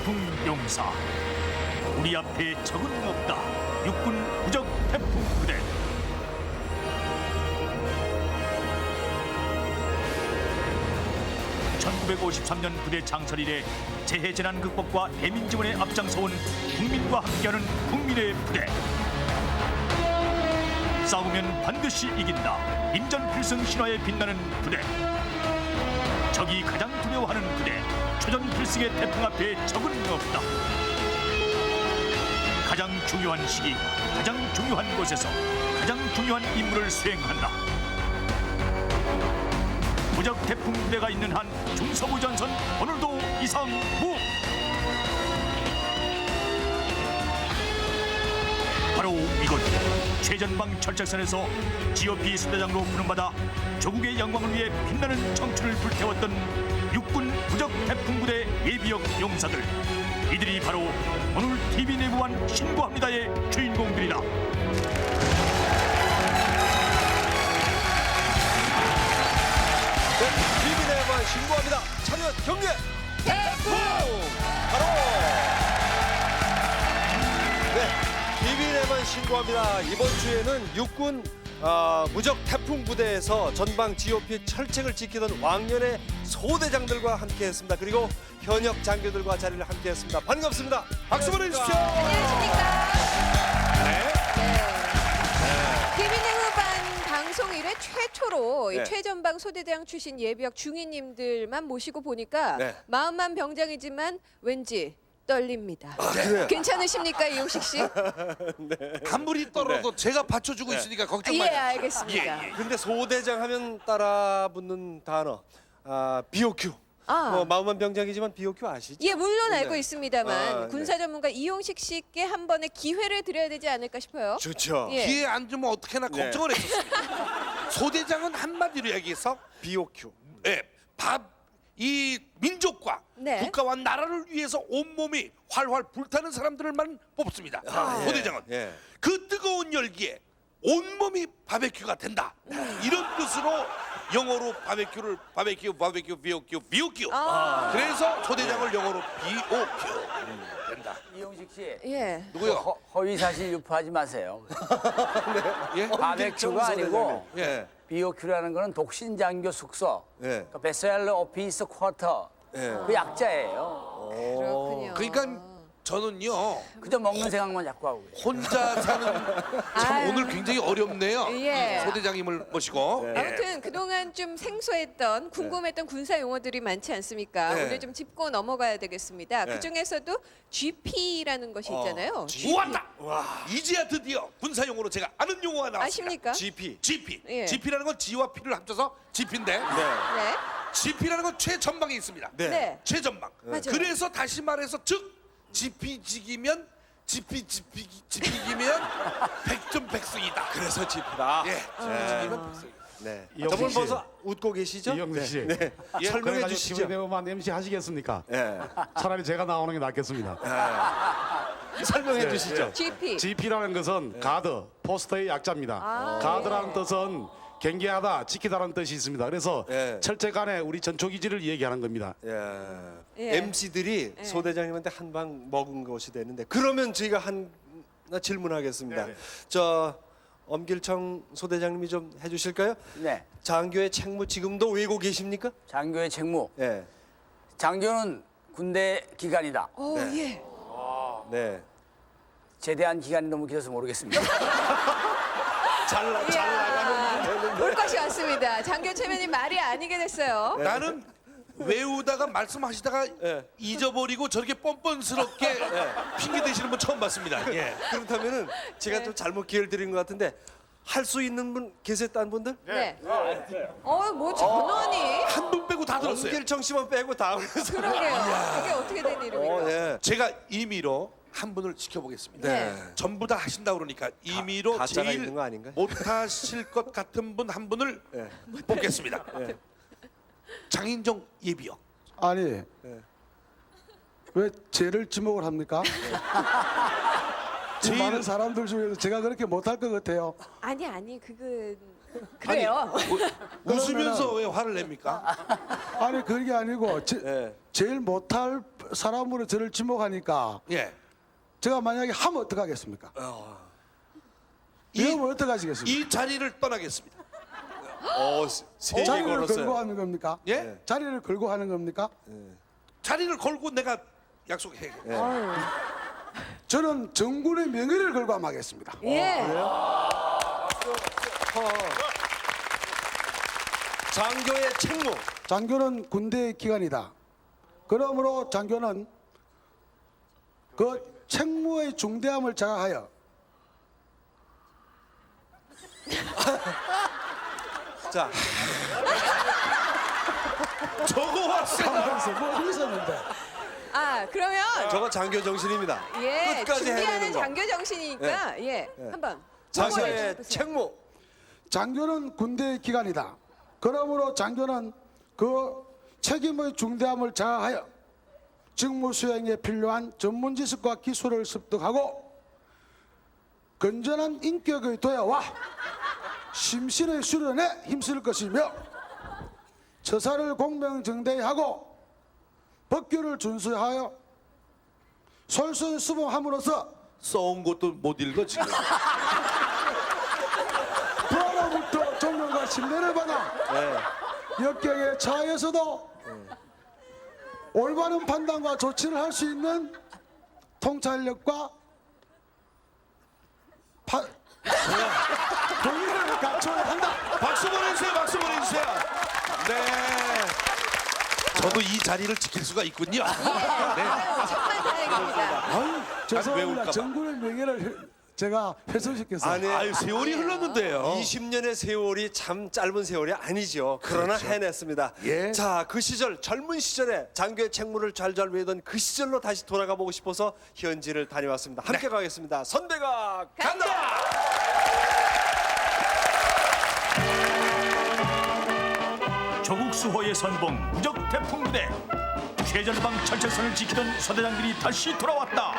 태풍 용사. 우리 앞에 적은 없다. 육군 무적 태풍 부대. (1953년) 부대 창설 이래 재해재난 극복과 대민지원에 앞장서온 국민과 함께하는 국민의 부대. 싸우면 반드시 이긴다. 임전필승 신화에 빛나는 부대. 적이 가장 두려워하는 부대. 초전필승의 태풍 앞에 적은 없다. 가장 중요한 시기, 가장 중요한 곳에서 가장 중요한 임무를 수행한다. 무적 태풍 부대가 있는 한 중서부 전선 오늘도 이상무. 바로 이곳 최전방 철책선에서 GOP 수대장으로 부름받아 조국의 영광을 위해 빛나는 청춘을 불태웠던 육군 무적 태풍 부대 예비역 용사들. 이들이 바로 오늘 TV 내부완 신고합니다의 주인공들이다. 네, TV 내부완 신고합니다. 차렷 경례 태풍 바로 TV 내부완 신고합니다. 이번 주에는 육군 무적 태풍 부대에서 전방 GOP 철책을 지키던 왕년의 소대장들과 함께했습니다. 그리고 현역 장교들과 자리를 함께했습니다. 반갑습니다. 박수 보내주십시오. 안녕하십니까. TV내후반 방송 이래 최초로 이 네. 최전방 소대장 출신 예비역 중위님들만 모시고 보니까 네. 마음만 병장이지만 왠지 떨립니다. 그래요? 괜찮으십니까, 이용식 씨? 아무리 떨어도 제가 받쳐주고 있으니까 걱정 예, 마세요. 알겠습니다. 예, 예. 근데 소대장 하면 따라 붙는 단어 BOQ. 아. 마음만 병장이지만 BOQ 아시죠? 예, 물론 네. 알고 있습니다만 네. 군사 전문가 이용식 씨께 한 번의 기회를 드려야 되지 않을까 싶어요. 좋죠. 예. 기회 안 주면 어떻게나 네. 걱정을 했었습니다. 소대장은 한마디로 얘기해서 BOQ. 이 민족과 네. 국가와 나라를 위해서 온몸이 활활 불타는 사람들만 뽑습니다. 소대장은 예. 그 뜨거운 열기에 온몸이 바베큐가 된다. 이런 뜻으로 영어로 바베큐를 바베큐 BOQ. 그래서 소대장을 영어로 BOQ 된다. 이용식 씨, 예. 누구요? 허위 사실 유포하지 마세요. 예? 바베큐가 아니고 예. BOQ라는 거는 독신장교 숙소, 예. 그러니까 베스엘러 오피스 쿼터, 예. 그 약자예요. 그렇군요. 그러니까 저는요 그저 먹는 생각만 자꾸 하고 계세요. 혼자 사는 참 아유. 오늘 굉장히 어렵네요. 예. 소대장님을 모시고 예. 아무튼 그동안 좀 생소했던 궁금했던 군사 용어들이 많지 않습니까? 네. 오늘 좀 짚고 넘어가야 되겠습니다. 네. 그중에서도 GP라는 것이 있잖아요. 좋았다. 이제야 드디어 군사용어로 제가 아는 용어가 나왔습니다. 아십니까? GP. GP. 예. GP라는 건 G와 P를 합쳐서 GP인데 네. 네. GP라는 건 최전방에 있습니다. 네. 네. 최전방. 맞아요. 그래서 다시 말해서 즉 GP직이면 GP직이면 백전백승이다. 그래서 GP다. 예. GP직이면 백승. 네. 이용식 저분 씨. 벌써 웃고 계시죠? 이영수 씨. 네. 예. 설명해 그래가지고 주시죠. TV 내부만 MC 하시겠습니까? 예. 차라리 제가 나오는 게 낫겠습니다. 설명해 네, 주시죠. GP. GP라는 것은 가드, 포스터의 약자입니다. 아, 가드라는 뜻은 경계하다, 지키다라는 뜻이 있습니다. 그래서 예. 철책간에 우리 전초기지를 얘기하는 겁니다. 예. MC들이 소대장님한테 한 방 먹은 것이 되는데 그러면 저희가 하나 질문하겠습니다. 저 엄길청 소대장님이 좀 해주실까요? 네, 장교의 책무 지금도 외고 계십니까? 장교의 책무. 예. 장교는 군대 기간이다. 오, 예. 네. 제대한 기간이 너무 길어서 모르겠습니다. 잘 나가는 올 것이 왔습니다. 장교 최면이 말이 아니게 됐어요. 나는 외우다가 말씀하시다가 예. 잊어버리고 저렇게 뻔뻔스럽게 핑계 대시는 분 처음 봤습니다. 예. 그렇다면은 제가 좀 잘못 기회를 드린 것 같은데 할 수 있는 분 계세요, 딴 분들? 네. 뭐 전원이 한 분 빼고 다 들었어요. 엄길청 씨만 빼고 다 그래서. 그러게요. 이게 어떻게 된 일입니까? 예. 제가 임의로 한 분을 지켜보겠습니다. 네. 전부 다 하신다 그러니까 임의로 가짜가 제일 있는 거 아닌가요? 못하실 것 같은 분 한 분을 예. 뽑겠습니다. 장인정 예비역. 아니 왜 죄를 지목을 합니까? 이 많은 사람들 중에서 제가 그렇게 못할 것 같아요. 아니 그건 그래요. 웃으면서 왜 화를 냅니까? 아니 그게 아니고 예. 제일 못할 사람으로 저를 지목하니까 예. 제가 만약에 하면 어떡하겠습니까? 이, 이러면 어떡하시겠습니까? 이 자리를 떠나겠습니다. 세개 자리를 걸고 걸었어요. 하는 겁니까? 예? 자리를 걸고 하는 겁니까? 자리를 걸고 내가 약속해. 저는 정군의 명예를 걸고 한번 하겠습니다. 예. 장교의 책무. 장교는 군대 기관이다. 그러므로 장교는 그 책무의 중대함을 자각하여 자, 저거 왔어요. 하면서 뭐 있었는데 아 그러면 저거 장교 정신입니다. 예 끝까지 해내는 준비하는 거. 장교 정신이니까 예 한번 장교의 해보세요. 책무. 장교는 군대 기관이다. 그러므로 장교는 그 책임의 중대함을 자각하여 직무 수행에 필요한 전문 지식과 기술을 습득하고 건전한 인격의 도야와 심신의 수련에 힘쓸 것이며 처사를 공명정대하고 법규를 준수하여 솔선수범함으로써 써온 것도 못 읽어 지금. 부하로부터 존경과 신뢰를 받아 역경에 처하여서도 올바른 판단과 조치를 할 수 있는 통찰력과 동의를 갖춰야 한다. 박수 보내주세요. 박수 보내주세요. 네. 저도 이 자리를 지킬 수가 있군요. 네. 정말 다행입니다. 아유, 외울까 죄송합니다. 봐. 정군의 명예를 제가 훼손시켰어요. 아니, 아유 세월이 흘렀는데요. 20년의 세월이 참 짧은 세월이 아니죠. 그러나 해냈습니다. 예. 자, 그 시절 젊은 시절에 장교의 책무를 잘잘 외우던 그 시절로 다시 돌아가 보고 싶어서 현지를 다녀왔습니다. 함께 가겠습니다. 선배가 간다. 조국 수호의 선봉 무적 태풍 부대. 최전방 철책선을 지키던 소대장들이 다시 돌아왔다.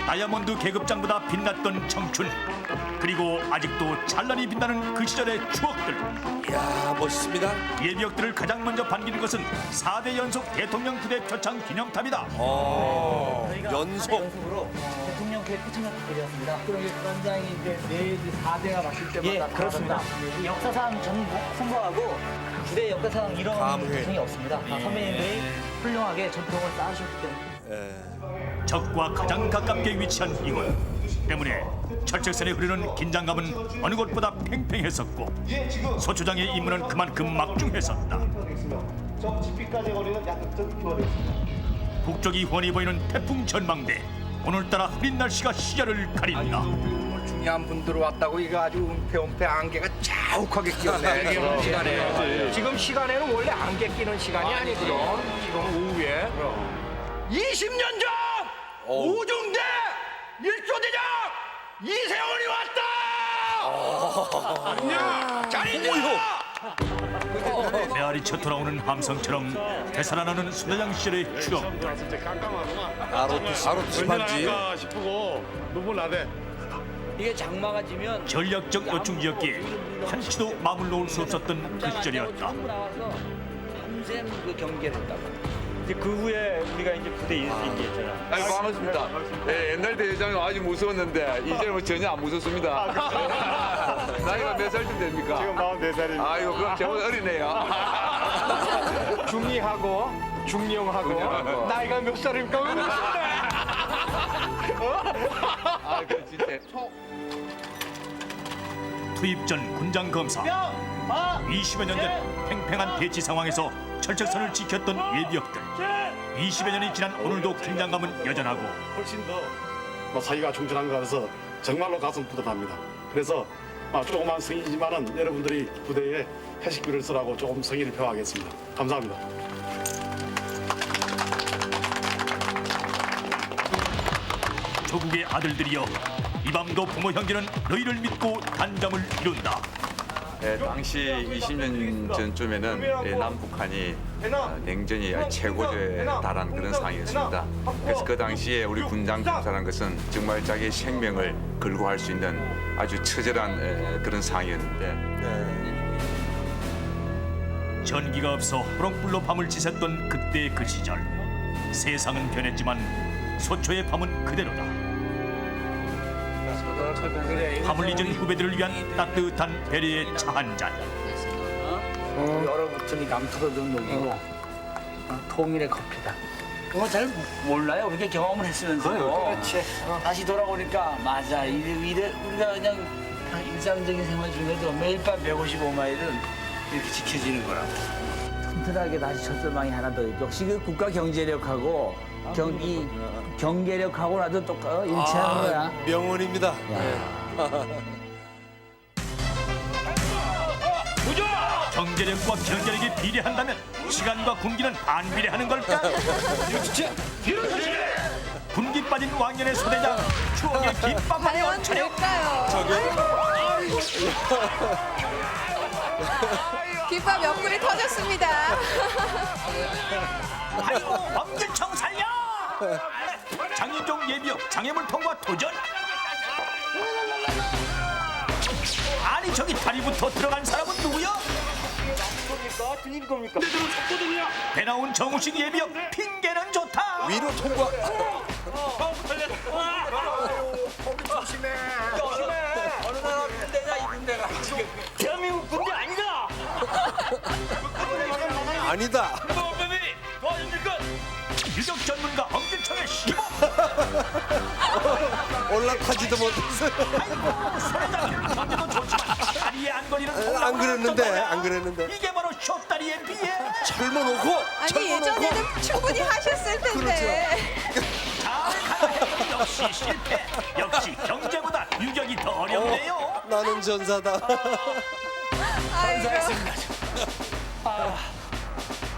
다이아몬드 계급장보다 빛났던 청춘, 그리고 아직도 찬란히 빛나는 그 시절의 추억들. 이야, 멋있습니다. 예비역들을 가장 먼저 반기는 것은 4대 연속 대통령 부대 표창 기념탑이다. 연속. 연속으로 대통령부의 표창을 드렸습니다. 그럼 위원장이 이제 매일 4대가 마실 때마다 예, 그렇습니다. 이 역사상 전부 홍보하고 부대 역사상 이런 감회. 대통령이 없습니다. 다 선배님들이 훌륭하게 전통을 쌓으셨기 때문에. 적과 가장 가깝게 위치한 이곳 때문에 철책선에 흐르는 긴장감은 어느 곳보다 팽팽했었고 소초장의 임무는 그만큼 막중했었다. 북쪽이 훤히 보이는 태풍 전망대. 오늘따라 흐린 날씨가 시야를 가린다. 중요한 분들 왔다고 이거 아주 은폐 안개가 자욱하게 끼었네. 시간에. 지금 시간에는 원래 안개 끼는 시간이 아니거든. 지금 오후에. 20년 전 우중대 1조대장 이세원이 왔다. 안녕. 잘 있냐? 메아리쳐 돌아오는 함성처럼 되살아나는 소대장 시절의 추억. 아로트 반지. 싶고 눈물 나네. 이게 장마가 지면 전략적 요충지였기에 한치도 마음을 놓을 수 없었던 그 시절이었다. 나와서 밤샘 그 경계를 했다고. 이제 그 후에 우리가 이제 부대 인수인계했잖아. 아니 반갑습니다. 예, 옛날 대회장이 아주 무서웠는데 이제는 전혀 안 무섭습니다. 나이가 몇 살쯤 됩니까? 지금 44살입니다. 아이고 그럼 저보다 어리네요. 중이하고 중령하고 나이가 몇 살입니까? 아, 그 진짜. 투입 전 군장 검사. 20여 년 전 팽팽한 대치 상황에서 철책선을 지켰던 예비역들. 20여 년이 지난 오늘도 긴장감은 여전하고 훨씬 더 사이가 충실한 것 같아서 정말로 가슴 뿌듯합니다. 그래서 조그만 성의지만은 여러분들이 부대에 회식비를 쓰라고 조금 성의를 표하겠습니다. 감사합니다. 조국의 아들들이여, 이 밤도 부모 형제는 너희를 믿고 단잠을 이룬다. 당시 20년 전쯤에는 남북한이 냉전이 최고조에 달한 그런 상황이었습니다. 그래서 그 당시에 우리 군장 검사라는 것은 정말 자기의 생명을 걸고 할 수 있는 아주 처절한 그런 상황이었는데 네. 전기가 없어 호롱불로 밤을 지샜던 그때 그 시절. 세상은 변했지만 소초의 밤은 그대로다. 밤을 잊은 후배들을 위한 따뜻한 배려의 차 한 잔. 얼어붙으니 남투로든 녹이고 통일의 커피다. 그거 잘 몰라요. 우리가 경험을 했으면서도. 그렇지. 다시 돌아오니까 맞아. 우리가 그냥 일상적인 생활 중에도 매일 밤 155마일은 이렇게 지켜지는 거라고. 튼튼하게 다시 첫절망이 하나 더 있고 역시 그 국가 경제력하고 이 경계력하고 나도 일치하는 거야. 명언입니다. 경제력과 경제력이 비례한다면 시간과 군기는 반비례하는 걸까? 군기 빠진 왕년의 소대장 추억의 김밥만이 과연 얹혀려. 될까요? 김밥 옆구리 터졌습니다. 아이고 엄길청 살려! 장윤종 예비역 장애물통과 도전. 아니 저기 다리부터 들어간 사람은 누구야? 배 나온 정우식 예비역 핑계는 좋다. 위로 통과. 어느 나라 군대냐 이 군대가. 대한민국 군대 아니다. 아니다. 유격 전문가 엄길청의 시범. 올라타지도 못했어요. 아이고 소대장님 경제도 좋지만 다리에 안거리는 안 그랬는데, 안 그랬는데. 이게 바로 쇼다리에 비해. 젊어 놓고. 아니 예전에는 충분히 하셨을 텐데. 잘 가라 역시 실패. 역시 경제보다 유격이 더 어렵네요. 나는 전사다. 아이고.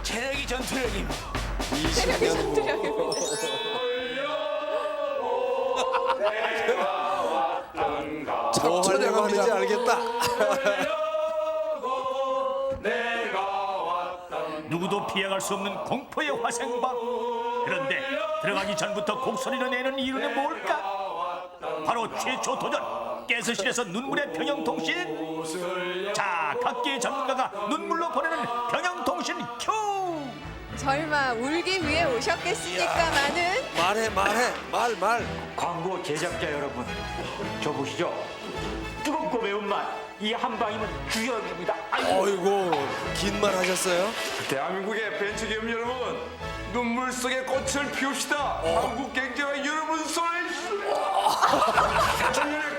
체력이 전투력입니다. 20년 뭐 하려고 하는지 알겠다. 누구도 피해갈 수 없는 공포의 화생방. 그런데 들어가기 전부터 곡소리를 내는 이유는 뭘까? 바로 최초 도전 깨스실에서 눈물의 평형통신. 자, 각계의 전문가가 눈물로 보내는 평형통신 큐. 설마 울기 위해 오셨겠습니까마는. 말. 광고 제작자 여러분, 저 보시죠. 뜨겁고 매운맛, 이 한 방이면 주역입니다. 어이구, 긴 말 하셨어요? 대한민국의 벤처기업 여러분, 눈물 속에 꽃을 피웁시다. 한국 경제와 여러분 손을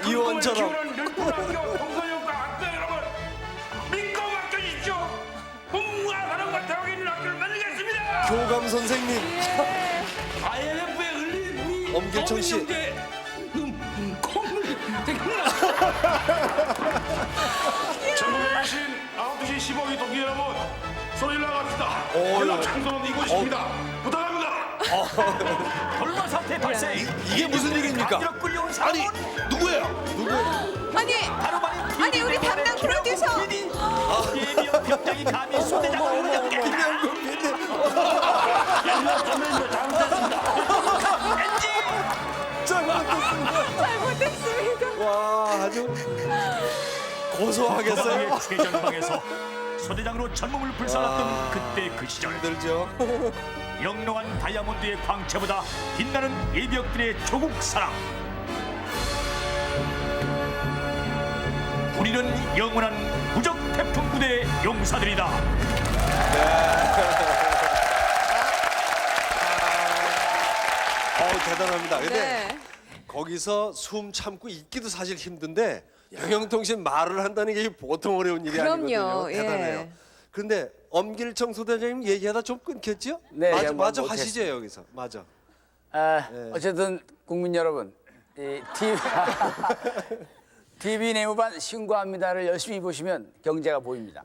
이원처럼. 동서효과 학생 여러분, 믿고 맡겨주십시오. 공부와 사랑과 대학에 있는 학교를 만들겠습니다. 교감 선생님. IMF에 흘린 우리 엄길청 씨. 전국에 계신 9시 15기 동기 여러분, 소리 나갑시다. 어휴. 연합 창조는 이곳입니다. 부탁합니다. 돌발 사태 발생. 이게 무슨 일입니까? 감기로 끌려온 사람은 누구예요? 아니 우리 담당 프로듀서. 예비역 병장이 감히 소대장을 울렸게. 김영국 PD. 잘못했습니다. 와, 아주 고소하겠어요. 소대장의 최전방에서 소대장으로 전몸을 불살랐던 그때 그 시절. 힘들죠. 영롱한 다이아몬드의 광채보다 빛나는 예비역들의 조국 사랑. 우리는 영원한 무적 태풍 부대 용사들이다. 대단합니다. 근데 네. 거기서 숨 참고 있기도 사실 힘든데 평형통신 말을 한다는 게 보통 어려운 일이 그럼요. 아니거든요. 예. 대단해요. 그런데 엄길청 소대장님 얘기하다 좀 끊겼죠? 네, 마저 못했어요. 하시죠 여기서. 맞아. 어쨌든 국민 여러분, 이 TV 내무반 신고합니다를 열심히 보시면 경제가 보입니다.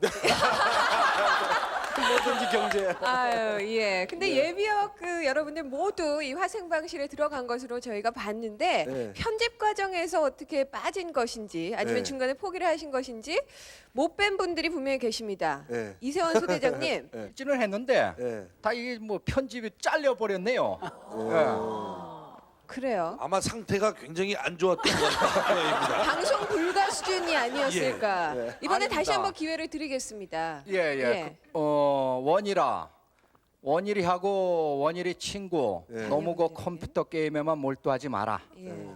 뭐든지 경제. 아유, 예. 근데 예비역 여러분들 모두 이 화생방실에 들어간 것으로 저희가 봤는데 네. 편집 과정에서 어떻게 빠진 것인지 아니면 네. 중간에 포기를 하신 것인지 못 뺀 분들이 분명히 계십니다. 네. 이세원 소대장님. 찐을 했는데 네. 다 이게 뭐 편집이 잘려 버렸네요. 그래요. 아마 상태가 굉장히 안 좋았던 거입니다. 방송 불가 수준이 아니었을까. 예. 이번에 다시 아닙니다. 한번 기회를 드리겠습니다. 예. 원일이 하고 원일이 친구. 너무 그 컴퓨터 게임에만 몰두하지 마라.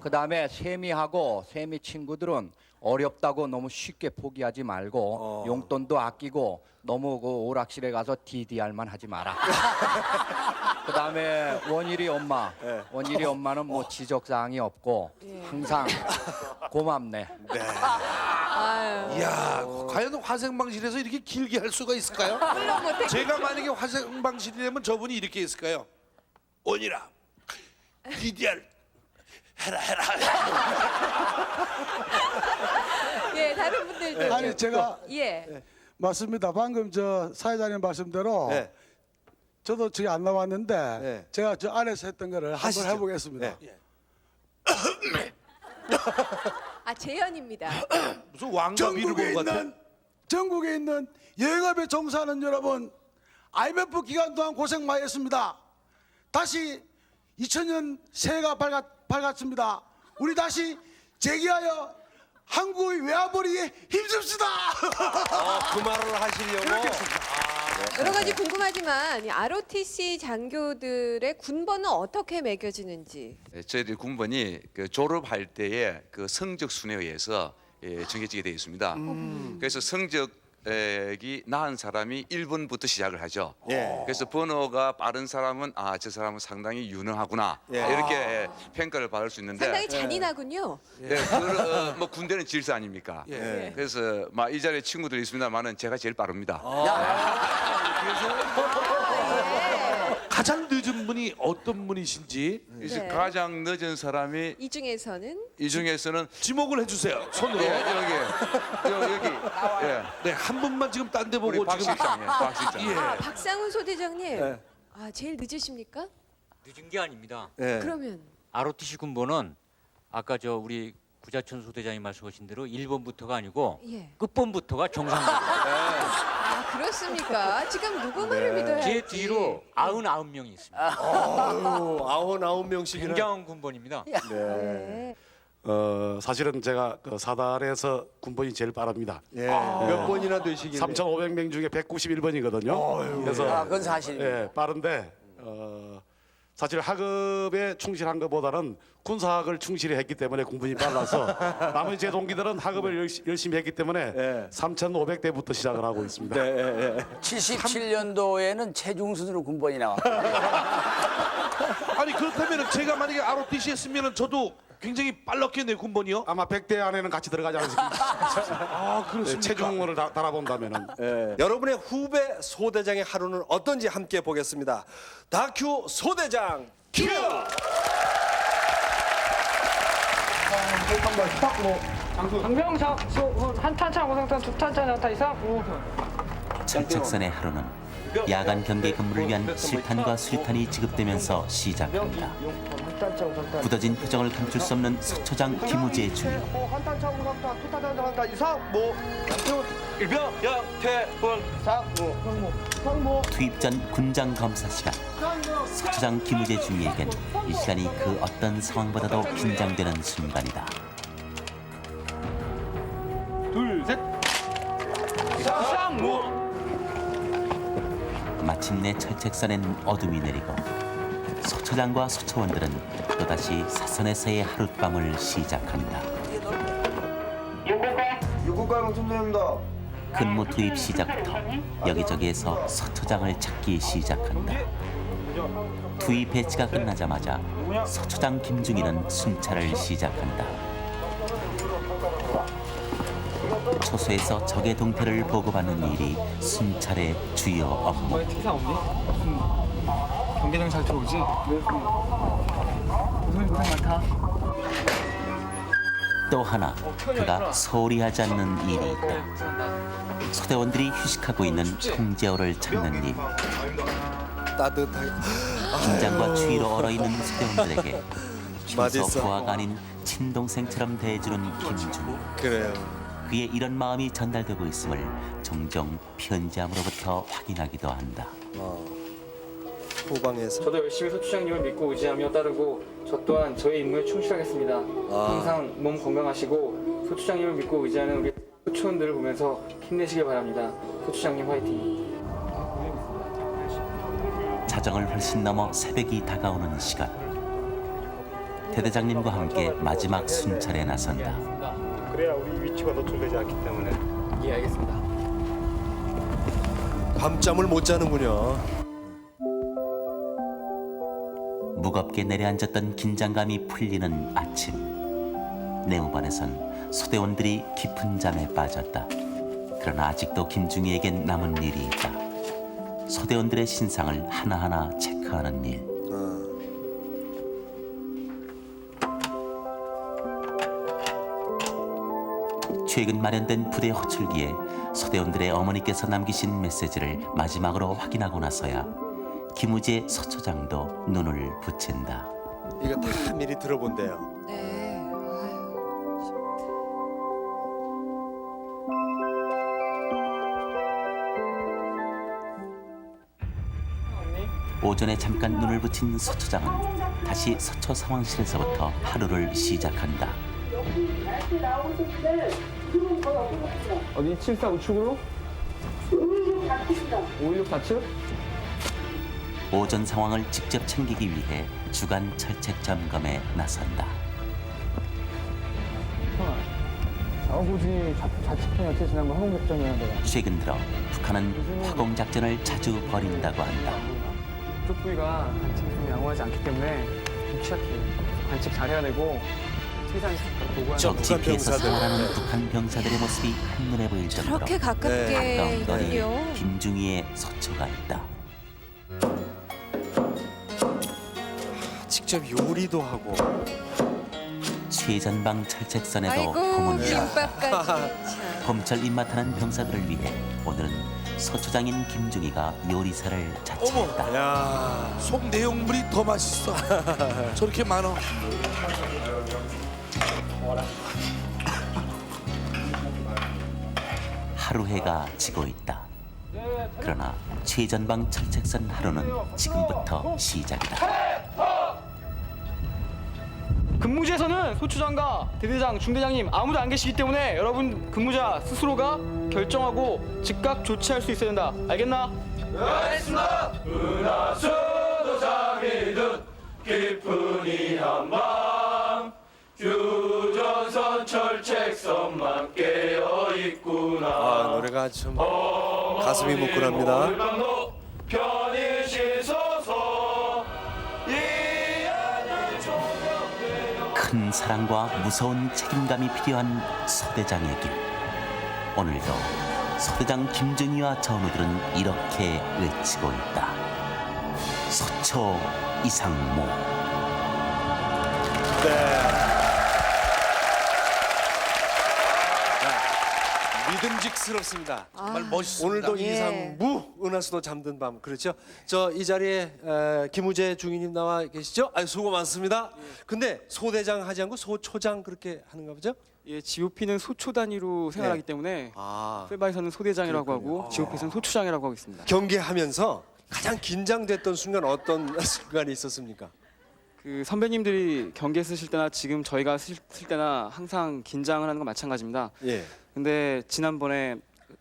그다음에 샘이하고 샘이 친구들은 어렵다고 너무 쉽게 포기하지 말고 용돈도 아끼고 너무 그 오락실에 가서 DDR만 하지 마라. 그다음에 원일이 엄마는 뭐 지적 사항이 없고 항상 고맙네. 아유. 이야, 과연 화생방실에서 이렇게 길게 할 수가 있을까요? 물론 못했겠죠. 제가 만약에 화생방실이라면 저분이 이렇게 했을까요? 온이라 DDR 해라. 예, 다른 분들도 아니 좀. 제가 예. 맞습니다. 방금 저 사회자님 말씀대로 네. 저도 저기 안 나왔는데 네. 제가 저 안에서 했던 거를 하시죠. 한번 해보겠습니다. 네. 아, 재현입니다. 무슨 왕가비를 본 것 같아. 전국에 있는 영업에 종사하는 여러분, IMF 기간 동안 고생 많이 했습니다. 다시 2000년 새해가 밝았습니다. 우리 다시 재기하여 한국의 외화벌이에 힘씁시다. 그 말을 하시려고. 여러 가지 궁금하지만 이 ROTC 장교들의 군번은 어떻게 매겨지는지. 저희들 군번이 그 졸업할 때의 그 성적 순에 의해서 정해지게 되어 있습니다. 그래서 성적이 나은 사람이 1번부터 시작을 하죠. 그래서 번호가 빠른 사람은 저 사람은 상당히 유능하구나 이렇게 평가를 받을 수 있는데 상당히 잔인하군요. 뭐 군대는 질서 아닙니까? 그래서 막 이 자리에 친구들이 있습니다만은 제가 제일 빠릅니다. 가장 늦은 분이 어떤 분이신지 그래서 네. 가장 늦은 사람이 이 중에서는 이 중에서는 지목을 해주세요. 손으로. 여기 네, 한 분만 지금 딴 데 보고 우리 박 지금. 실장이에요. 박 실장. 예. 박상훈 소대장님. 네. 아, 제일 늦으십니까? 늦은 게 아닙니다. 그러면 ROTC 군번은 아까 저 우리 구자천 소대장이 말씀하신 대로 1번부터가 아니고 예. 끝번부터가 정상적입니다. 아, 그렇습니까? 지금 누구 말을 믿어야 제 할지. 뒤로 99명이 있습니다. 99명씩이나. 굉장한 군번입니다. 네. 사실은 제가 그 사단에서 군번이 제일 빠릅니다. 몇 번이나 되시길래. 3,500명 중에 191번이거든요. 그래서 그건 사실입니다. 빠른데 사실 학업에 충실한 것보다는 군사학을 충실히 했기 때문에 군번이 빨라서 나머지 제 동기들은 학업을 열심히 했기 때문에 3,500대부터 시작을 하고 있습니다. 77년도에는 최중순으로 군번이 나왔고 아니 그렇다면 제가 만약에 ROTC 했으면 저도 굉장히 빨랐겠네요, 군번이요. 아마 100대 안에는 같이 들어가지 않습니까? 그렇습니까? 체중을 달아본다면은. 여러분의 후배 소대장의 하루는 어떤지 함께 보겠습니다. 다큐 소대장 큐! 강병석 한 탄창 우상탄 두 탄창 나타 이상 철책선의 하루는 야간 경계 근무를 위한 실탄과 수리탄이 지급되면서 시작합니다. 굳어진 표정을 감출 수 없는 서초장 김우재 중위. 한 탄창 우상탄 두 탄창 나타 이상 일병 영태훈 상무 투입 전 군장 검사 시간. 서초장 김우재 중위에겐 이 시간이 그 어떤 상황보다도 긴장되는 순간이다. 마침내 철책선엔 어둠이 내리고 서초장과 서초원들은 또다시 사선에서의 하룻밤을 시작한다. 유국가영 선생입니다. 근무 투입 시작부터 여기저기에서 서초장을 찾기 시작한다. 투입 배치가 끝나자마자 서초장 김중희는 순찰을 시작한다. 초소에서 적의 동태를 보고받는 일이 순찰의 주요 업무. 특이사 없니? 경계장 잘 들어오지? 고생 많다. 또 하나 그가 소홀히 하지 않는 일이 있다. 소대원들이 휴식하고 있는 통제호를 찾는 일. 따뜻하게. 긴장과 추위로 얼어있는 소대원들에게 맛있어. 충성 부하가 아닌 친동생처럼 대해주는 김중희. 그래요. 그의 이런 마음이 전달되고 있음을 종종 편지함으로부터 확인하기도 한다. 후방에서. 저도 열심히 소추장님을 믿고 의지하며 따르고 저 또한 저의 임무에 충실하겠습니다. 항상 몸 건강하시고 소추장님을 믿고 의지하는 우리 소추원들을 보면서 힘내시길 바랍니다. 소추장님 화이팅! 자정을 훨씬 넘어 새벽이 다가오는 시간. 대대장님과 함께 마지막 순찰에 나선다. 그래야 우리 위치가 노출되지 않기 때문에. 예, 알겠습니다. 밤잠을 못 자는군요. 무겁게 내려앉았던 긴장감이 풀리는 아침. 내무반에선 소대원들이 깊은 잠에 빠졌다. 그러나 아직도 김중희에겐 남은 일이 있다. 소대원들의 신상을 하나하나 체크하는 일. 최근 마련된 부대 호출기에 소대원들의 어머니께서 남기신 메시지를 마지막으로 확인하고 나서야 김우재 서초장도 눈을 붙인다. 이거 다 미리 들어본대요. 네. 오전에 잠깐 눈을 붙인 서초장은 다시 서초 상황실에서부터 하루를 시작한다. 어디 74 우측으로? 516 좌측? 오전 상황을 직접 챙기기 위해 주간 철책 점검에 나선다. 아버지 좌측편이 어째 지난번 항공작전이었는데 최근 들어 북한은 화공작전을 자주 벌인다고 한다. 이쪽 부위가 관측이 좀 양호하지 않기 때문에 좀 취약해요. 관측 잘해야 되고 최대한 보고하는 적 지피에서 살아가는 북한 병사들의 모습이 한눈에 보일 정도로 저렇게 가깝게 가까운 거리에 있군요. 김중희의 서초가 있다. 직접 요리도 하고. 최전방 철책선에도 아이고 고문다. 김밥까지. 봄철 입맛하는 병사들을 위해 오늘은 서초장인 김중희가 요리사를 자처했다. 야, 속 내용물이 더 맛있어. 저렇게 많어. 하루 해가 지고 있다. 그러나 최전방 철책선 하루는 지금부터 시작이다. 근무지에서는 소추장과 대대장, 중대장님 아무도 안 계시기 때문에 여러분 근무자 스스로가 결정하고 즉각 조치할 수 있어야 된다. 알겠나? 네, 알겠습니다. 은하수도 잠이든 깊은 이 한밤 휴전선 철책선만 깨어있구나. 아, 노래가 좀 가슴이 묻근합니다. 편히 씻어서 큰 사랑과 무서운 책임감이 필요한 소대장의 길. 오늘도 소대장 김중희와 전우들은 이렇게 외치고 있다. 서초 이상무. 믿음직스럽습니다. 정말 멋있습니다. 오늘도 예. 이상무 은하수도 잠든 밤. 그렇죠? 저 이 자리에 김우재 중위님 나와 계시죠? 아유, 수고 많습니다. 근데 소대장 하지 않고 소초장 그렇게 하는가 보죠? 예, GOP는 소초 단위로 생활하기 때문에 페바에서는 소대장이라고 하고 GOP에서는 소추장이라고 하고 있습니다. 경기하면서 가장 긴장됐던 순간 어떤 순간이 있었습니까? 그 선배님들이 경기에 쓰실 때나 지금 저희가 쓸 때나 항상 긴장을 하는 건 마찬가지입니다. 예. 근데 지난번에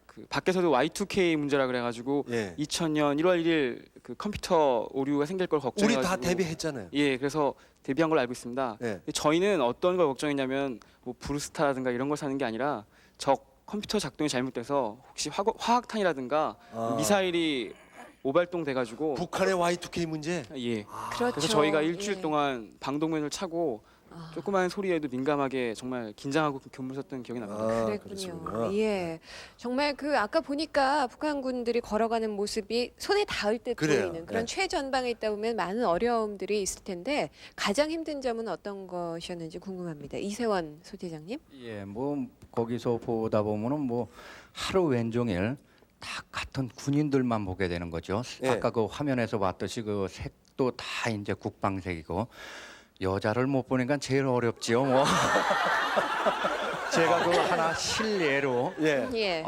그 밖에서도 Y2K 문제라 그래가지고 예. 2000년 1월 1일 그 컴퓨터 오류가 생길 걸 우리 걱정해가지고 다 데뷔했잖아요. 예, 그래서 데뷔한 걸로 알고 있습니다. 예. 저희는 어떤 걸 걱정했냐면 뭐 브루스타라든가 이런 걸 사는 게 아니라 적 컴퓨터 작동이 잘못돼서 혹시 화학탄이라든가 미사일이 오발동 돼가지고 북한의 Y2K 문제. 예. 그렇죠. 그래서 저희가 일주일 예. 동안 방독면을 차고 조그마한 소리에도 민감하게 정말 긴장하고 견물 섰던 기억이 납니다. 그랬군요. 그렇군요. 예, 정말 그 아까 보니까 북한군들이 걸어가는 모습이 손에 닿을 때 그래요. 보이는 그런 네. 최전방에 있다 보면 많은 어려움들이 있을 텐데 가장 힘든 점은 어떤 것이었는지 궁금합니다. 이세원 소대장님. 예, 뭐 거기서 보다 보면은 뭐 하루 왼종일 다 같은 군인들만 보게 되는 거죠. 예. 아까 그 화면에서 봤듯이 그 색도 다 이제 국방색이고 여자를 못 보니까 제일 어렵지요. 뭐 제가 그 하나 실례로 예. 예.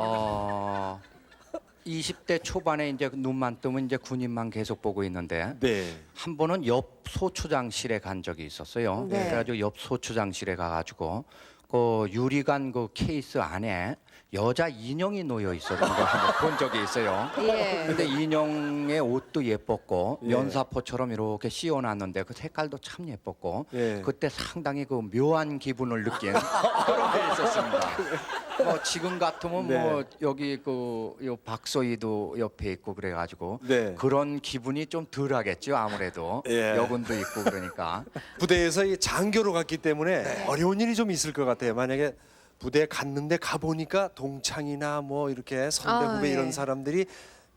20대 초반에 이제 눈만 뜨면 이제 군인만 계속 보고 있는데 네. 한 번은 옆 소추장실에 간 적이 있었어요. 네. 그래가지고 옆 소추장실에 가가지고 그 유리관 그 케이스 안에 여자 인형이 놓여 있었던 걸 한번 본 적이 있어요. 예. 근데 인형의 옷도 예뻤고 예. 면사포처럼 이렇게 씌워놨는데 그 색깔도 참 예뻤고 예. 그때 상당히 그 묘한 기분을 느낀 그런 게 있었습니다. 뭐 지금 같으면 네. 뭐 여기 요 박소희도 옆에 있고 그래가지고 네. 그런 기분이 좀 덜하겠죠 아무래도 예. 여군도 있고 그러니까. 부대에서 이 장교로 갔기 때문에 어려운 일이 좀 있을 것 같아요. 만약에 부대에 갔는데 가보니까 동창이나 뭐 이렇게 선배 후배 예. 이런 사람들이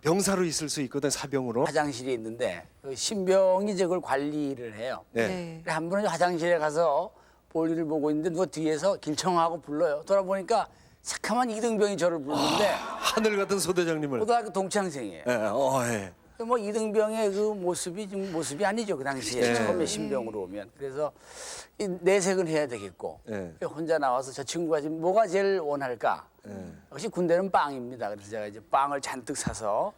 병사로 있을 수 있거든, 사병으로. 화장실이 있는데 그 신병이 저걸 관리를 해요. 네. 한 번은 화장실에 가서 볼일을 보고 있는데 누가 뒤에서 길청하고 불러요. 돌아보니까 새카만 이등병이 저를 부르는데 하늘 같은 소대장님을. 고등학교 동창생이에요. 예, 예. 뭐 이등병의 그 모습이 좀 모습이 아니죠 그 당시에 네. 처음에 신병으로 오면. 그래서 이 내색은 해야 되겠고 네. 혼자 나와서 저 친구가 지금 뭐가 제일 원할까? 역시 군대는 빵입니다. 그래서 제가 이제 빵을 잔뜩 사서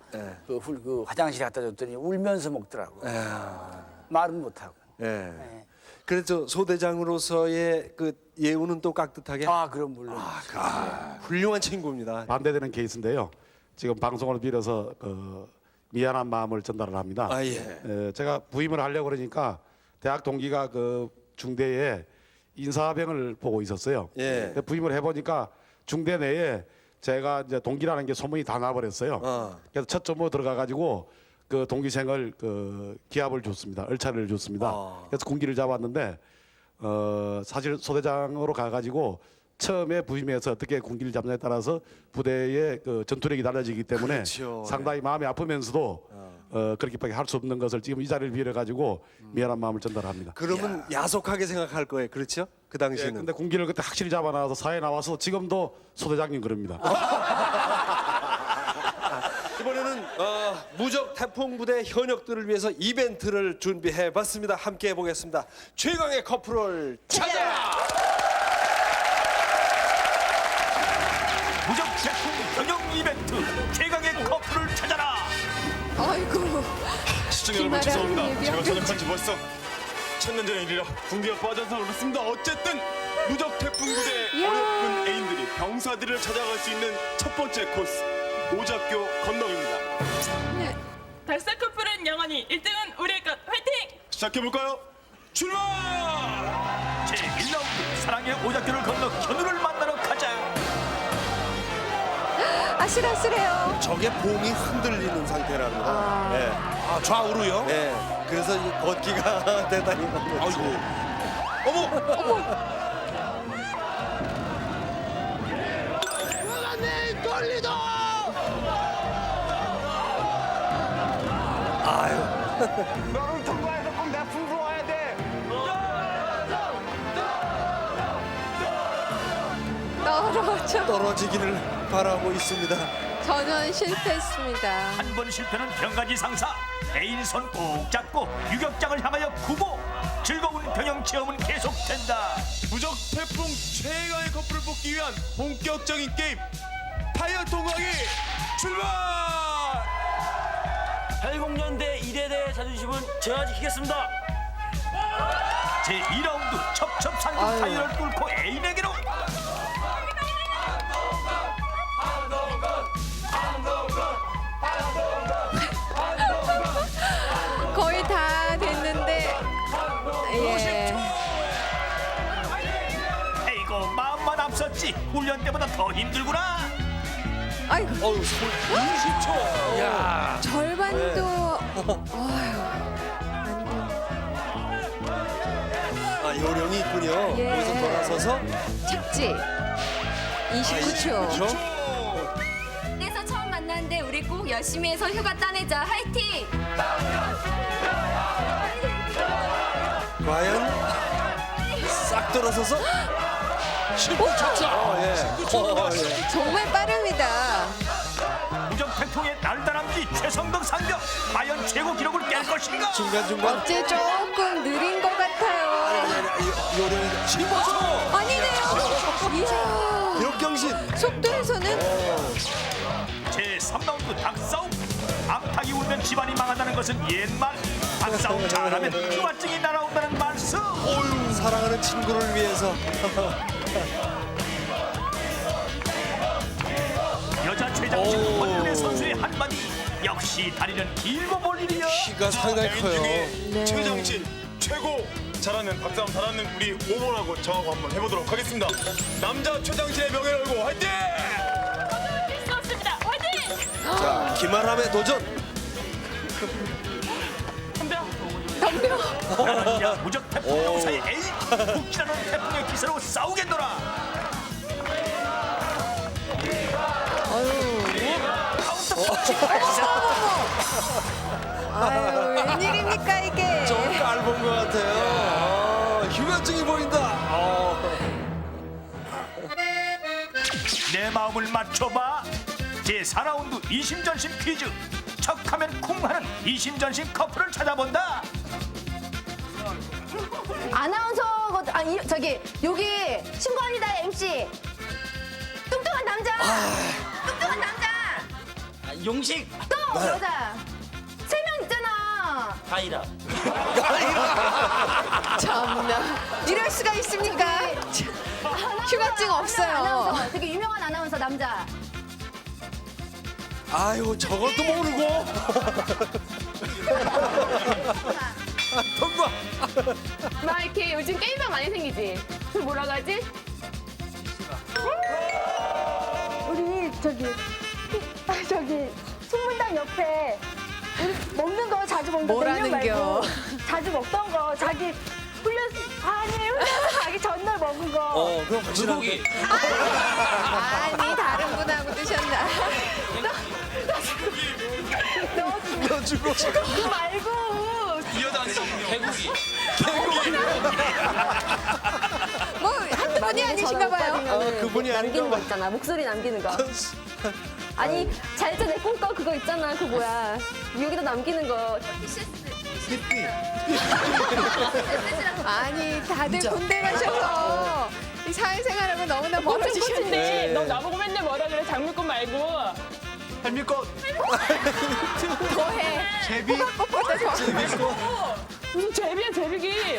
그 화장실에 갖다 줬더니 울면서 먹더라고. 말은 못하고. 예. 그래서 소대장으로서의 그 예우는 또 깍듯하게. 아 그럼 물론. 훌륭한 친구입니다. 반대되는 케이스인데요. 지금 방송을 빌어서 미안한 마음을 전달을 합니다. 아, 예. 제가 부임을 하려고 그러니까 대학 동기가 그 중대에 인사병을 보고 있었어요. 예. 근데 부임을 해보니까 중대 내에 제가 이제 동기라는 게 소문이 다 나버렸어요. 그래서 첫 점으로 들어가가지고 그 동기생을 그 기합을 줬습니다. 얼차를 줬습니다. 그래서 군기를 잡았는데 사실 소대장으로 가가지고 처음에 부임해서 어떻게 군기를 잡느냐에 따라서 부대의 그 전투력이 달라지기 때문에 그렇죠. 상당히 마음이 아프면서도 그렇게밖에 할 수 없는 것을 지금 이 자리를 빌어 가지고 미안한 마음을 전달합니다. 그러면 야속하게 생각할 거예요. 그렇죠? 그 예, 당시에는. 근데 군기를 그때 확실히 잡아 나와서 사회 나와서 지금도 소대장님 그럽니다. 이번에는 무적 태풍 부대 현역들을 위해서 이벤트를 준비해 봤습니다. 함께 해보겠습니다. 최강의 커플을 찾아라. 무적 태풍 경영 이벤트 최강의 커플을 찾아라. 아이고. 시청자 여러분 기마랑 죄송합니다. 얘기하고 제가 선택한 지 벌써 천년전의 일이라 군기가 빠져서 그렇습니다. 어쨌든 무적 태풍 부대 어렵군 애인들이 병사들을 찾아갈 수 있는 첫 번째 코스 오작교 건너입니다. 달색 커플은 영원히 1등은 우리의 것. 화이팅! 시작해볼까요? 출발! 제1라운드 사랑의 오작교를 건너 현우를 만나러 가자. 아슬아슬해요. 저게 봉이 흔들리는 상태라는 거. 네. 좌우로요? 네. 그래서 이 걷기가 대단히 어렵지. 어머! 너를 통과해서 꼭 내 품으로 와야 돼. 떨어지기를 바라고 있습니다. 전원 실패했습니다. 한 번 실패는 병가지 상사. 애인 손 꼭 잡고 유격장을 향하여 구보. 즐거운 병영 체험은 계속된다. 무적 태풍 최강의 커플을 뽑기 위한 본격적인 게임 파이어 통과기 출발! 80년대 1회대 자존심은 제가 지키겠습니다. 제2라운드 첩첩산중 타이어를 뚫고 애인에게로. 거의 다 됐는데. 예. 에이고 마음만 앞섰지. 훈련 때보다 더 힘들구나. 아이고. 20초. 야. 절반도. 아, 요령이 있군요. 예. 거기서 돌아서서 착지. 29초. 그래서 처음 만났는데 우리 꼭 열심히 해서 휴가 따내자. 화이팅! 과연 싹 돌아서서 19초. 예. 정말 빠릅니다. 무적 태풍의 날다람쥐 최성덕 상병 과연 최고 기록을 깰 것인가? 중간중간 어째 조금 느린 것 같아요. 요령이 15초. 아니네요. 이야. 기록 경신. 속도에서는 제3라운드 집안이 망한다는 것은 옛말. 박싸움 잘하면 휴가증이 날아온다는 말씀. 사랑하는 친구를 위해서. 여자 최장신 권윤혜 선수의 한마디. 역시 다리는 길고 볼일이야. 키가 상당히 커요. 네. 최정신 최고. 잘하는 박싸움 잘하는 우리 5번하고 저하고 한번 해보도록 하겠습니다. 남자 최장신의 명예를 걸고 화이팅! 수 없습니다. 화이팅! 자, 김아람의 도전. 덤벼. 나는 무적 태풍 용사의 에이. 묵지라는 태풍의 기세로 싸우겠노라. 카운터 터치 발사. 아유, 웬일입니까 이게? 좀 깔본 것 같아요. 휴가증이 보인다. 내 마음을 맞춰봐. 제4라운드 이심전심 퀴즈. 척하면 쿵하는 이심전심 커플을 찾아본다. 아나운서 저기 여기 신고합니다 MC. 뚱뚱한 남자. 뚱뚱한 남자. 용식. 또 여자. 3명 있잖아. 가이라. 참나. 이럴 수가 있습니까? 휴가증 없어요. 아나운서. 되게 유명한 아나운서 남자. 아유, 저것도 모르고. 통과. 막 이렇게 요즘 게임방 많이 생기지. 그 뭐라 하지? 우리 저기 신문당 옆에 우리 먹는 거 자주 먹는 거 뭐라는 냉면 말고 겨? 자주 먹던 거 자기 훈련소 자기 전날 먹은 거. 그럼 확실하게. 아니 다른 분하고 드셨나? 너 주고. 그거 말고 이 여자 아니죠? 개구기. 뭐 한두 분이 아니신가 봐요. 그분이 남기는 거 있잖아. 목소리 남기는 거. 아니 잘도 내 꿈꿔 그거 있잖아. 그 뭐야 여기다 남기는 거. 아니 다들 군대 가셔서 이 사회생활하고 너무나 멀어지셨네. 꽃인데 너 나보고 맨날 뭐라 그래? 장미꽃 말고. 할미꽃. 더해. 제비. 호박꽃보다 더. 무슨 제비야 제비기.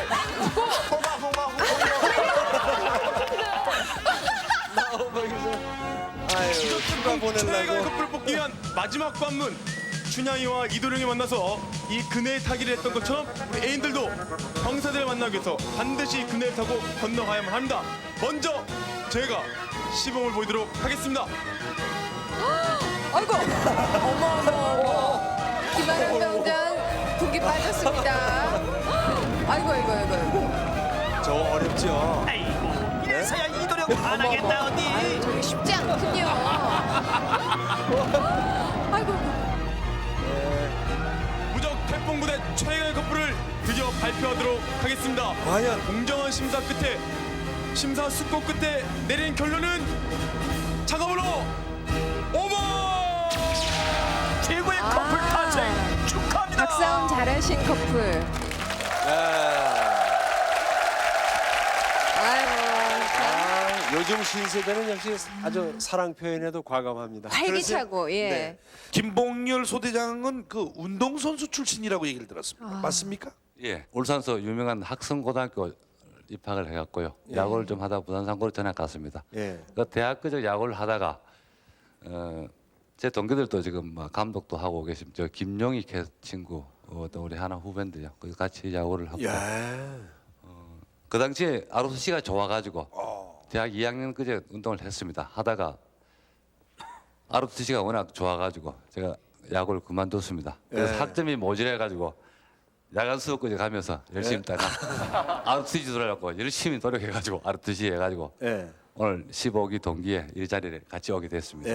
아유, 휴가 최애가 보내려고. 커플을 뽑기 위한 마지막 관문. 춘향이와 이도령이 만나서 이 그네에 타기를 했던 것처럼 우리 애인들도 병사들을 만나기 위해서 반드시 그네를 타고 건너가야만 합니다. 먼저 제가 시범을 보이도록 하겠습니다. 아이고. 어머. 김아람 병장 분기 빠졌습니다. 아이고. 저 어렵죠. 아이고 이래서야 이도령 반하겠다 어디. 아유, 저게 쉽지 않거든요. 아이고. 무적 태풍부대 최애의 커플을 드디어 발표하도록 하겠습니다. 과연 공정한 심사 끝에 심사숙고 끝에 내린 결론은 차가우로 5번! 최고의 커플 탄생 축하합니다. 박싸움 잘하신 커플. 요즘 신세대는 역시 아주 사랑 표현에도 과감합니다. 활기차고 예. 네. 김봉열 소대장은 그 운동선수 출신이라고 얘기를 들었습니다. 아. 맞습니까? 예, 울산서 유명한 학성고등학교 입학을 해갖고요. 예. 야구를 좀 하다 부산상고로 전학 갔습니다. 예. 그 대학교적 야구를 하다가 제 동기들도 지금 막 감독도 하고 계신 저 김용희 친구 또 우리 하나 후배인데요. 그 같이 야구를 하고 그 당시에 아로스 씨가 좋아가지고 대학 2학년 그제 운동을 했습니다. 하다가 아로스 씨가 워낙 좋아가지고 제가 야구를 그만뒀습니다. 그래서 예. 학점이 모자라가지고 야간 수업까지 가면서 열심히 따라 아르트시 들어가고 열심히 노력해가지고 아르트시 해가지고 오늘 15기 동기에 이 자리에 같이 오게 됐습니다.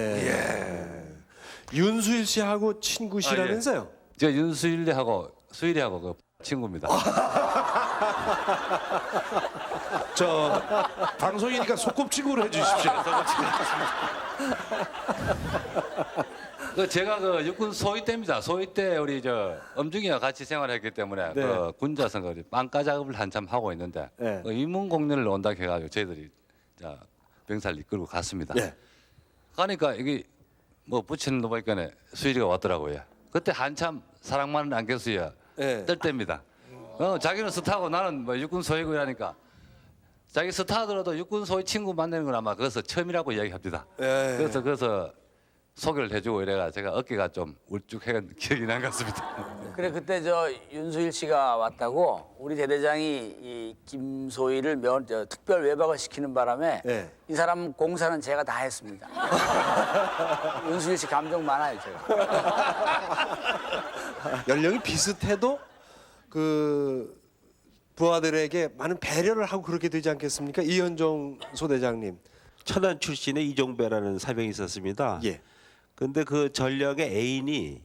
윤수일 씨하고 친구시라면서요? 제가 윤수일이하고 수일이하고 그 친구입니다. 저 방송이니까 소꿉친구로 해주십시오. 그 제가 그 육군 소위 때입니다. 소위 때 우리 저 엄중이와 같이 생활했기 때문에 네. 그 군자선 그 빵가 작업을 한참 하고 있는데 네. 그 인문공연을 온다 해가지고 저희들이 자 병사를 이끌고 갔습니다. 네. 가니까 이게 뭐 붙이는 거 보니까 수일이가 왔더라고요. 그때 한참 사랑만 안겼어요. 예. 뜰 때입니다. 자기는 스타고 나는 뭐 육군 소위고 이러니까 자기 스타더라도 육군 소위 친구 만나는 건 아마 그래서 처음이라고 이야기합니다. 예. 그래서 소개를 해주고 이래가 제가 어깨가 좀 울쭉해간 기억이 난 것 같습니다. 그래 그때 저 윤수일 씨가 왔다고 우리 대대장이 이 김소희를 특별 외박을 시키는 바람에 예. 이 사람 공사는 제가 다 했습니다. 윤수일 씨 감정 많아요 제가. 연령이 비슷해도 그 부하들에게 많은 배려를 하고 그렇게 되지 않겠습니까? 이현종 소대장님. 천안 출신의 이종배라는 사병이 있었습니다. 예. 근데 그 전력의 애인이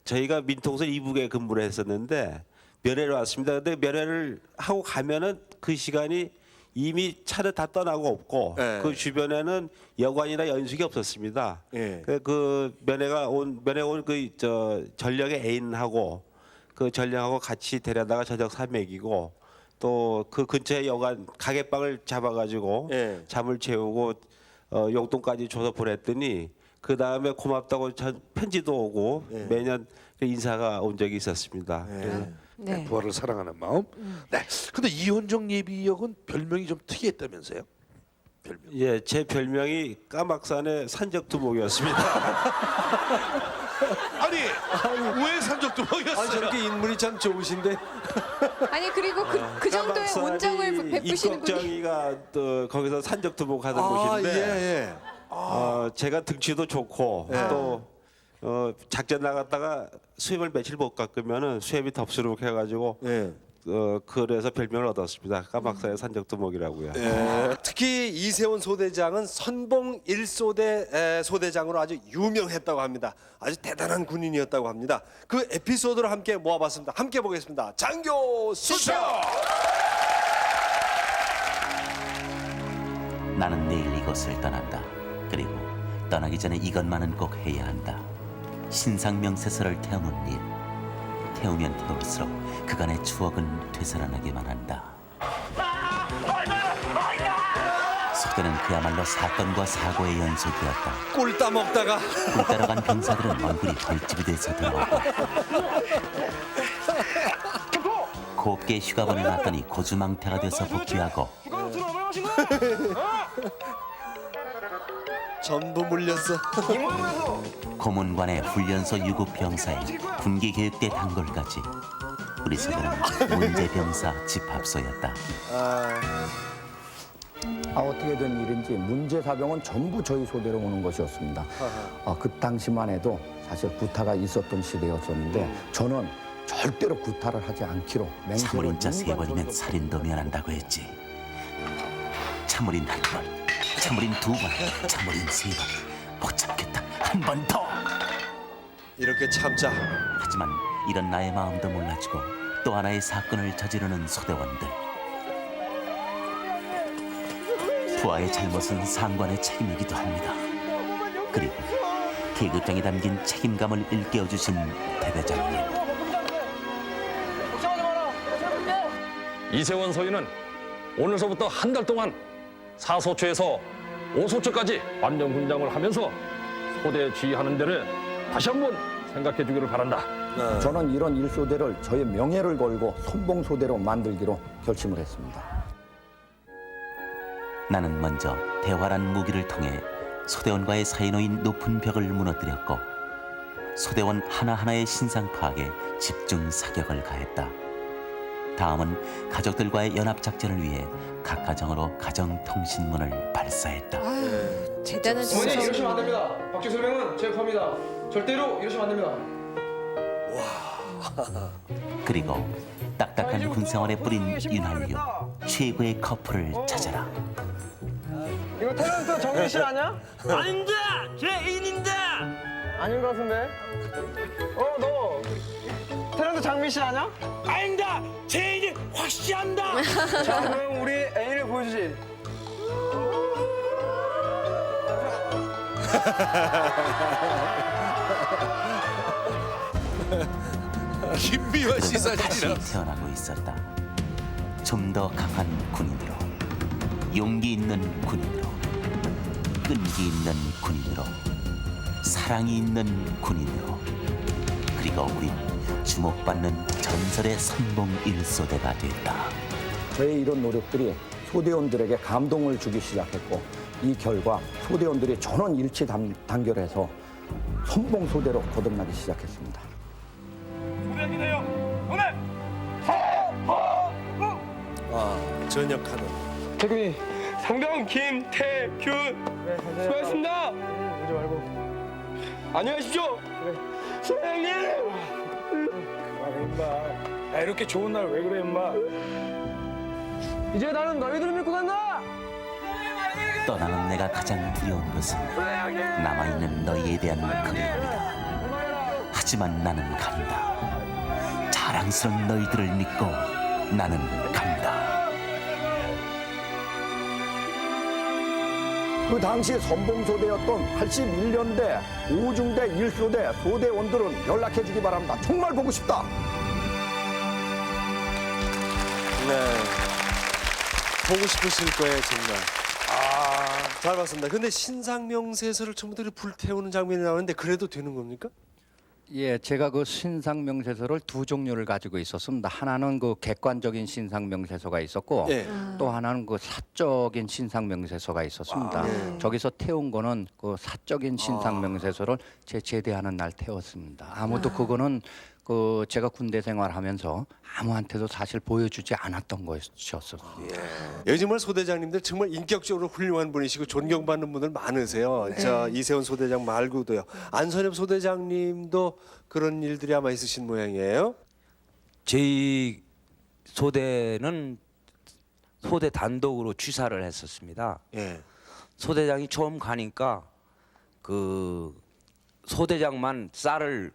저희가 민통선 이북에 근무를 했었는데 면회를 왔습니다. 근데 면회를 하고 가면은 그 시간이 이미 차를 다 떠나고 없고 예. 그 주변에는 여관이나 연숙이 없었습니다. 예. 그 면회 온 그 전력의 애인하고 그 전력하고 같이 데려다가 저녁 삼맥이고 또 그 근처에 여관 가게방을 잡아가지고 예. 잠을 채우고 용돈까지 줘서 보냈더니 그 다음에 고맙다고 편지도 오고 예. 매년 그 인사가 온 적이 있었습니다. 그래서 네. 부하를 사랑하는 마음. 네. 근데 이현종 예비역은 별명이 좀 특이했다면서요? 별명. 예, 제 별명이 까막산의 산적두목이었습니다. 아니 왜 산적두목이었어요? 아니 저렇게 인물이 참 좋으신데. 아니 그리고 그 정도의 온정을 베푸시는 분이 입국정이가 또 거기서 산적두목 하던 아, 곳인데 예. 제가 등치도 좋고 예. 또 작전 나갔다가 수염을 며칠 못 깎으면은 수염이 덥수룩해가지고 예. 그래서 별명을 얻었습니다. 까막산의 산적두목이라고요. 예. 특히 이세훈 소대장은 선봉 1소대 소대장으로 아주 유명했다고 합니다. 아주 대단한 군인이었다고 합니다. 그 에피소드를 함께 모아봤습니다. 함께 보겠습니다. 장교 수첩! 나는 내일 이곳을 떠난다. 그리고 떠나기 전에 이것만은 꼭 해야 한다. 신상명세서를 태우는 일. 태우면 태울수록 그간의 추억은 되살아나기만 한다. 속되는 그야말로 사건과 사고의 연속이었다. 꿀 따먹다가 꿀 따러 간 병사들은 얼굴이 벌집이 돼서 돌아오고 곱게 휴가본을 놨더니 고주망태가 돼서 복귀하고 전부 물렸어. 고문관의 훈련소 유급 병사에 군기교육대 단골까지 우리 소대는 문제병사 집합소였다. 어떻게 된 일인지 문제사병은 전부 저희 소대로 오는 것이었습니다. 그 당시만 해도 사실 구타가 있었던 시대였었는데 저는 절대로 구타를 하지 않기로 맹세를 참을인자 3번이면 살인도 면한다고 했지. 참을인 1번, 참을인 2번, 참을인 3번. 못 참겠다. 한 번 더. 이렇게 참자. 하지만 이런 나의 마음도 몰라주고 또 하나의 사건을 저지르는 소대원들. 부하의 잘못은 상관의 책임이기도 합니다. 그리고 계급장에 담긴 책임감을 일깨워주신 대대장님. 이세원 소위는 오늘서부터 한 달 동안 4소초에서 5소초까지 완전 훈장을 하면서 소대 지휘하는 데를 다시 한번 생각해 주기를 바란다. 저는 이런 일소대를 저의 명예를 걸고 선봉소대로 만들기로 결심을 했습니다. 나는 먼저 대화란 무기를 통해 소대원과의 사이에 놓인 높은 벽을 무너뜨렸고 소대원 하나하나의 신상 파악에 집중 사격을 가했다. 다음은 가족들과의 연합작전을 위해 각 가정으로 가정통신문을 발사했다. 아유, 대단한 어머니 이러시면 안 됩니다. 박쥐 설명은 제 겁니다. 절대로 이러시면 안 됩니다. 그리고 딱딱한 군생활에 뿌린 윤활유 최고의 커플을 찾아라. 이거 탤런트 정민 씨 아니야? 아닌데! 제 애인인데! 아닌 것 같은데? 너 탤런트 장민 씨 아니야? 아닌다! 제 애인이 확실한다! 자, 그럼 우리 애인을 보여주지. 김미화 씨 사진이라. 다시 태어나고 있었다. 좀 더 강한 군인으로, 용기 있는 군인으로, 끈기 있는 군인으로, 사랑이 있는 군인으로. 그리고 우린 주목받는 전설의 선봉 일소대가 됐다. 저의 이런 노력들이 소대원들에게 감동을 주기 시작했고 이 결과 소대원들이 전원 일치 단결해서 선봉 소대로 거듭나기 시작했습니다. 전역하는 태균이 상병 김태균 수고하셨습니다. 오지 말고 안녕하십시오. 소장님. 그만해 임마. 야, 이렇게 좋은 날 왜 그래 임마. 이제 나는 너희들을 믿고 간다. 떠나는 내가 가장 두려운 것은 남아있는 너희에 대한 그리움이다. 하지만 나는 간다. 자랑스러운 너희들을 믿고 나는 간다. 그 당시 선봉소대였던 81년대 5중대 1소대 소대원들은 연락해주기 바랍니다. 정말 보고 싶다. 네. 보고 싶으실 거예요, 정말. 잘 봤습니다. 근데 신상명세서를 전부 다 불태우는 장면이 나오는데 그래도 되는 겁니까? 예, 제가 그 신상명세서를 두 종류를 가지고 있었습니다. 하나는 그 객관적인 신상명세서가 있었고 예. 또 하나는 그 사적인 신상명세서가 있었습니다. 저기서 태운 거는 그 사적인 신상명세서를 제 제대하는 날 태웠습니다. 아무도 그거는 그 제가 군대 생활하면서 아무한테도 사실 보여주지 않았던 것이었어요. 요즘은 소대장님들 정말 인격적으로 훌륭한 분이시고 존경받는 분들 많으세요. 자, 이세훈 소대장 말고도요. 안선엽 소대장님도 그런 일들이 아마 있으신 모양이에요. 저희 소대는 소대 단독으로 취사를 했었습니다. 소대장이 처음 가니까 그 소대장만 쌀을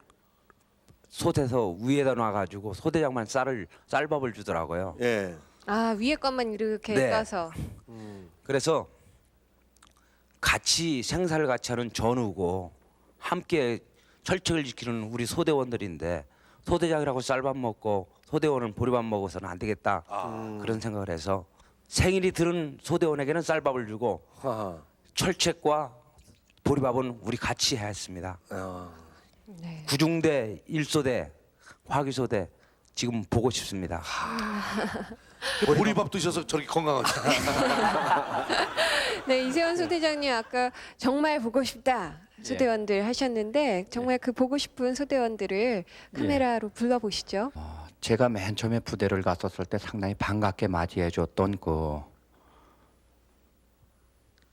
솥에서 위에다 놔가지고 소대장만 쌀밥을 주더라고요. 아, 위에 것만 이렇게 네. 까서. 그래서 같이 생사를 같이 하는 전우고 함께 철책을 지키는 우리 소대원들인데 소대장이라고 쌀밥 먹고 소대원은 보리밥 먹어서는 안 되겠다. 그런 생각을 해서 생일이 들은 소대원에게는 쌀밥을 주고 철책과 보리밥은 우리 같이 해야 했습니다. 네. 9중대 1소대 화기소대 지금 보고 싶습니다. 보리밥 드셔서 저렇게 건강하죠. 네, 이세훈 소대장님 아까 정말 보고 싶다 소대원들 하셨는데 정말 그 보고 싶은 소대원들을 카메라로 불러보시죠. 제가 맨 처음에 부대를 갔었을 때 상당히 반갑게 맞이해줬던 그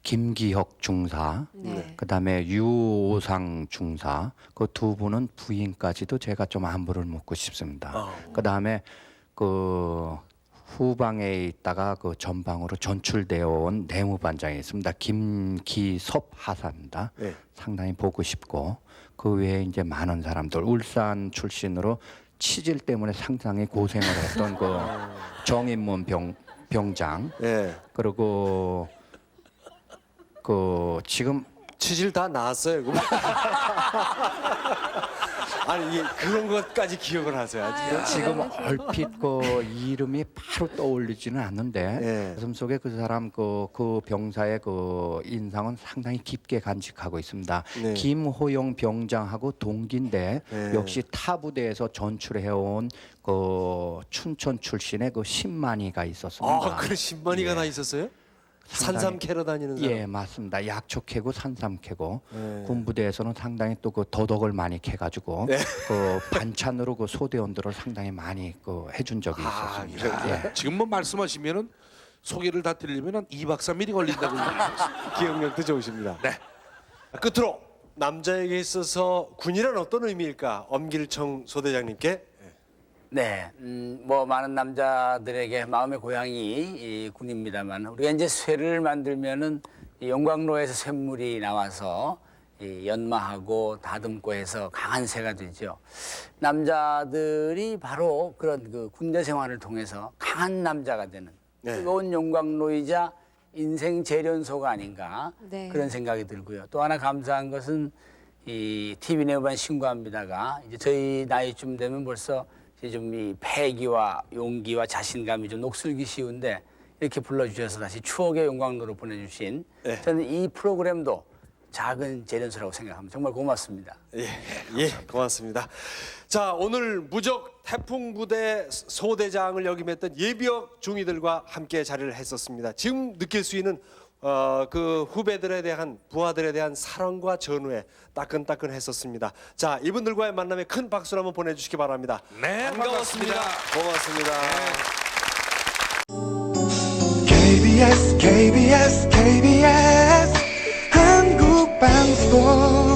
김기혁 중사, 그다음에 유오상 중사, 그 두 분은 부인까지도 제가 좀 안부를 묻고 싶습니다. 그다음에 그 후방에 있다가 그 전방으로 전출되어 온 내무반장이 있습니다. 김기섭 하사입니다. 상당히 보고 싶고 그 외에 이제 많은 사람들 울산 출신으로 치질 때문에 상당히 고생을 했던 그 정인문 병장, 그리고 그 지금 치질 다 나았어요. 아니 그런 것까지 기억을 하세요. 지금 얼핏 그 이름이 바로 떠올리지는 않는데 가슴속에 그 사람 그 병사의 그 인상은 상당히 깊게 간직하고 있습니다. 김호용 병장하고 동기인데 역시 타 부대에서 전출해온 그 춘천 출신의 그 신만이가 있었습니다. 그래 신만이가 다 있었어요? 산삼 캐러 다니는 사람? 예, 맞습니다. 약초 캐고 산삼 캐고 군부대에서는 상당히 또 그 도덕을 많이 캐가지고 그 반찬으로 그 소대원들을 상당히 많이 그 해준 적이 있었습니다. 지금 뭐 말씀하시면은 소개를 다 드리려면 2박 3일이 걸린다고 기억력도 좋으십니다. 끝으로 남자에게 있어서 군이란 어떤 의미일까? 엄길청 소대장님께. 네, 뭐 많은 남자들에게 마음의 고향이 이 군입니다만 우리가 이제 쇠를 만들면은 이 영광로에서 쇳물이 나와서 이 연마하고 다듬고 해서 강한 쇠가 되죠. 남자들이 바로 그런 그 군대 생활을 통해서 강한 남자가 되는 뜨거운 영광로이자 인생 재련소가 아닌가 그런 생각이 들고요. 또 하나 감사한 것은 이 TV 내후반 신고합니다가 이제 저희 나이쯤 되면 벌써 좀 이 패기와 용기와 자신감이 좀 녹슬기 쉬운데 이렇게 불러주셔서 다시 추억의 영광로로 보내주신 저는 이 프로그램도 작은 재련소라고 생각합니다. 정말 고맙습니다. 예, 고맙습니다. 자, 오늘 무적 태풍 부대 소대장을 역임했던 예비역 중위들과 함께 자리를 했었습니다. 지금 느낄 수 있는 그 후배들에 대한 부하들에 대한 사랑과 전우에 따끈따끈했었습니다. 자, 이분들과의 만남에 큰 박수를 한번 보내주시기 바랍니다. 네, 반갑습니다. 고맙습니다. KBS KBS KBS 한국방송